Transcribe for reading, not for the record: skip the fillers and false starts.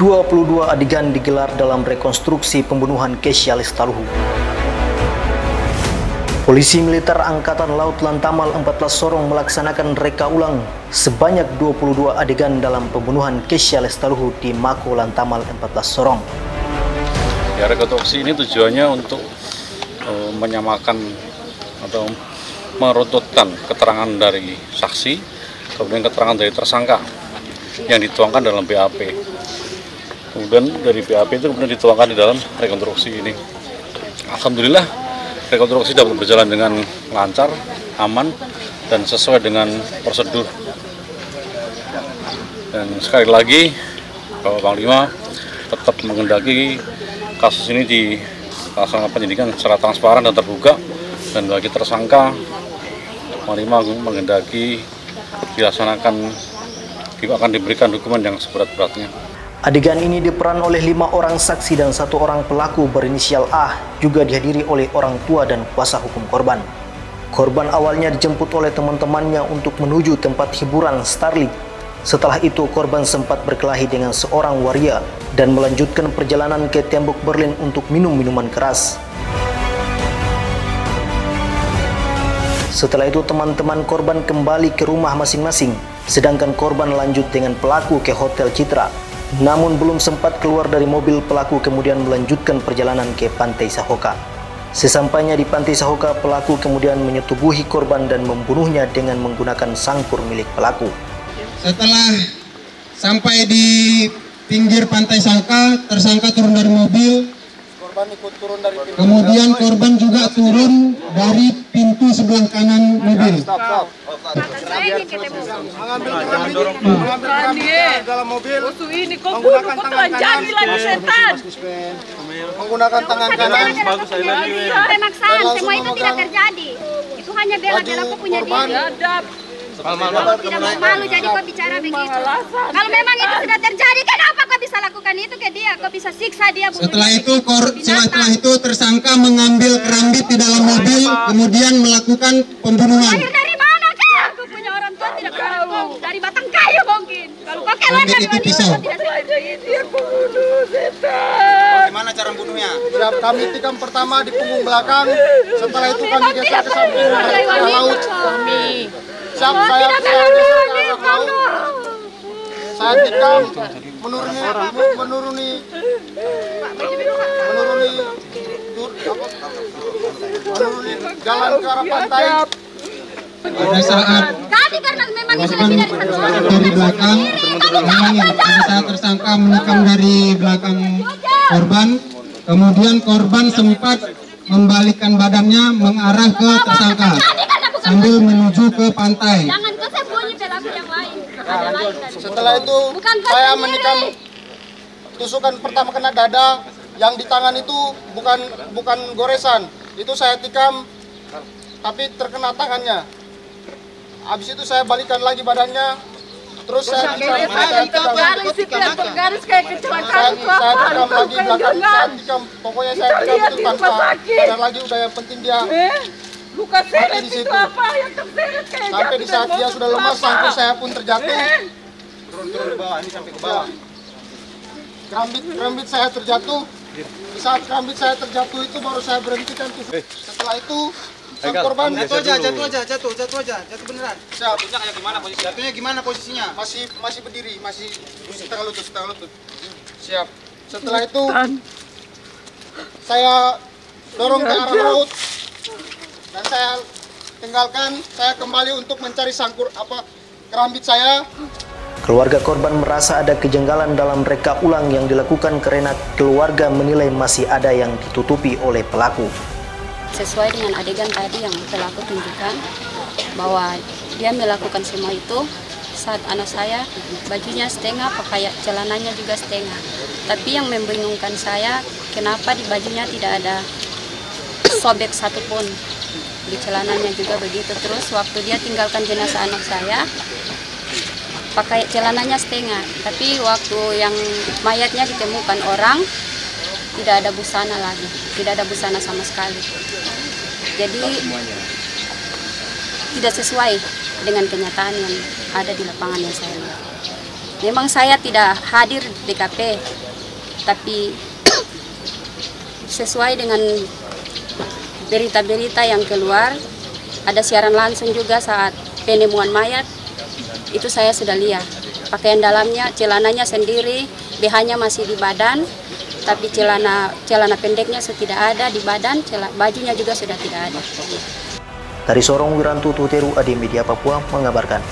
22 adegan digelar dalam rekonstruksi pembunuhan Kesha Lestaluhu. Polisi Militer Angkatan Laut Lantamal 14 Sorong melaksanakan reka ulang sebanyak 22 adegan dalam pembunuhan Kesha Lestaluhu di Mako Lantamal 14 Sorong. Ya, rekonstruksi ini tujuannya untuk menyamakan atau meruntutkan keterangan dari saksi, kemudian keterangan dari tersangka yang dituangkan dalam BAP. Kemudian dari BAP itu kemudian dituangkan di dalam rekonstruksi ini. Alhamdulillah, rekonstruksi dapat berjalan dengan lancar, aman, dan sesuai dengan prosedur. Dan sekali lagi, Bapak Panglima tetap menghendaki kasus ini dilaksanakan penyidikan secara transparan dan terbuka, dan bagi tersangka, Panglima menghendaki dilaksanakan, akan diberikan hukuman yang seberat-beratnya. Adegan ini diperan oleh 5 orang saksi dan 1 orang pelaku berinisial A, juga dihadiri oleh orang tua dan kuasa hukum korban. Korban awalnya dijemput oleh teman-temannya untuk menuju tempat hiburan Starling. Setelah itu korban sempat berkelahi dengan seorang waria dan melanjutkan perjalanan ke tembok Berlin untuk minum minuman keras. Setelah itu teman-teman korban kembali ke rumah masing-masing, sedangkan korban lanjut dengan pelaku ke Hotel Citra. Namun belum sempat keluar dari mobil, pelaku kemudian melanjutkan perjalanan ke Pantai Sahoka. Sesampainya di Pantai Sahoka, pelaku kemudian menyetubuhi korban dan membunuhnya dengan menggunakan sangkur milik pelaku. Setelah sampai di pinggir Pantai Sahoka, tersangka turun dari mobil. Kemudian korban juga turun dari pintu sebelah kanan mobil. Menggunakan tangan kanan. Pemaksaan, semua itu tidak terjadi. Itu hanya bela-bela kok punya diri. Kalau tidak mau malu jadi kok bicara begitu. Kalau memang itu sudah terjadi, kenapa kok bisa lakukan itu ke dia? Kok bisa siksa dia? Setelah itu tersangka mengambil kerambit di dalam mobil, kemudian melakukan pembunuhan. Air dari mana kah? Aku punya orang tua tidak tahu. Dari batang kayu mungkin. Kalau kau keluar dari itu pisau. Bagaimana cara membunuhnya? Kami tikam pertama di punggung belakang. Setelah itu kami geser ke samping ke laut. Saya tikam menuruni jalan ke arah pantai. Pada saat korban dari belakang, pada saat tersangka menikam dari belakang korban, kemudian korban sempat membalikkan badannya mengarah ke tersangka sambil menuju ke pantai. Setelah itu saya menikam, tusukan pertama kena dada, yang di tangan itu bukan goresan, itu saya tikam tapi terkena tangannya. Habis itu saya balikan lagi badannya, terus saya tikam lagi belakang, saya tikam, pokoknya saya tikam itu tanpa dan lagi udah, yang penting dia luka seret di situ. Itu apa yang terseret kayak sampai di saat dia sudah lemas, sangkur saya pun terjatuh. Turun ke bawah, ini sampai ke bawah. Kerambit saya terjatuh. Di saat kerambit saya terjatuh itu baru saya berhentikan tuh. Setelah itu sang korban jatuh beneran. Siap. Jatuhnya gimana posisinya? Masih berdiri, masih setengah lutut. Siap. Setelah itu saya dorong ke arah laut dan saya tinggalkan. Saya kembali untuk mencari kerambit saya. Keluarga korban merasa ada kejanggalan dalam reka ulang yang dilakukan karena keluarga menilai masih ada yang ditutupi oleh pelaku. Sesuai dengan adegan tadi yang pelaku tunjukkan bahwa dia melakukan semua itu saat anak saya bajunya setengah, pakaian celananya juga setengah. Tapi yang membingungkan saya, kenapa di bajunya tidak ada sobek satupun, di celananya juga begitu. Terus waktu dia tinggalkan jenazah anak saya, pakai celananya setengah, tapi waktu yang mayatnya ditemukan orang, tidak ada busana lagi, tidak ada busana sama sekali. Jadi tidak sesuai dengan kenyataan yang ada di lapangan yang saya lihat. Memang saya tidak hadir di TKP, tapi sesuai dengan berita-berita yang keluar, ada siaran langsung juga saat penemuan mayat, itu saya sudah lihat. Pakaian dalamnya, celananya sendiri, BH-nya masih di badan, tapi celana pendeknya sudah tidak ada di badan, bajunya juga sudah tidak ada. Dari Sorong, Wiranto Tuteru, AD Media Papua mengabarkan.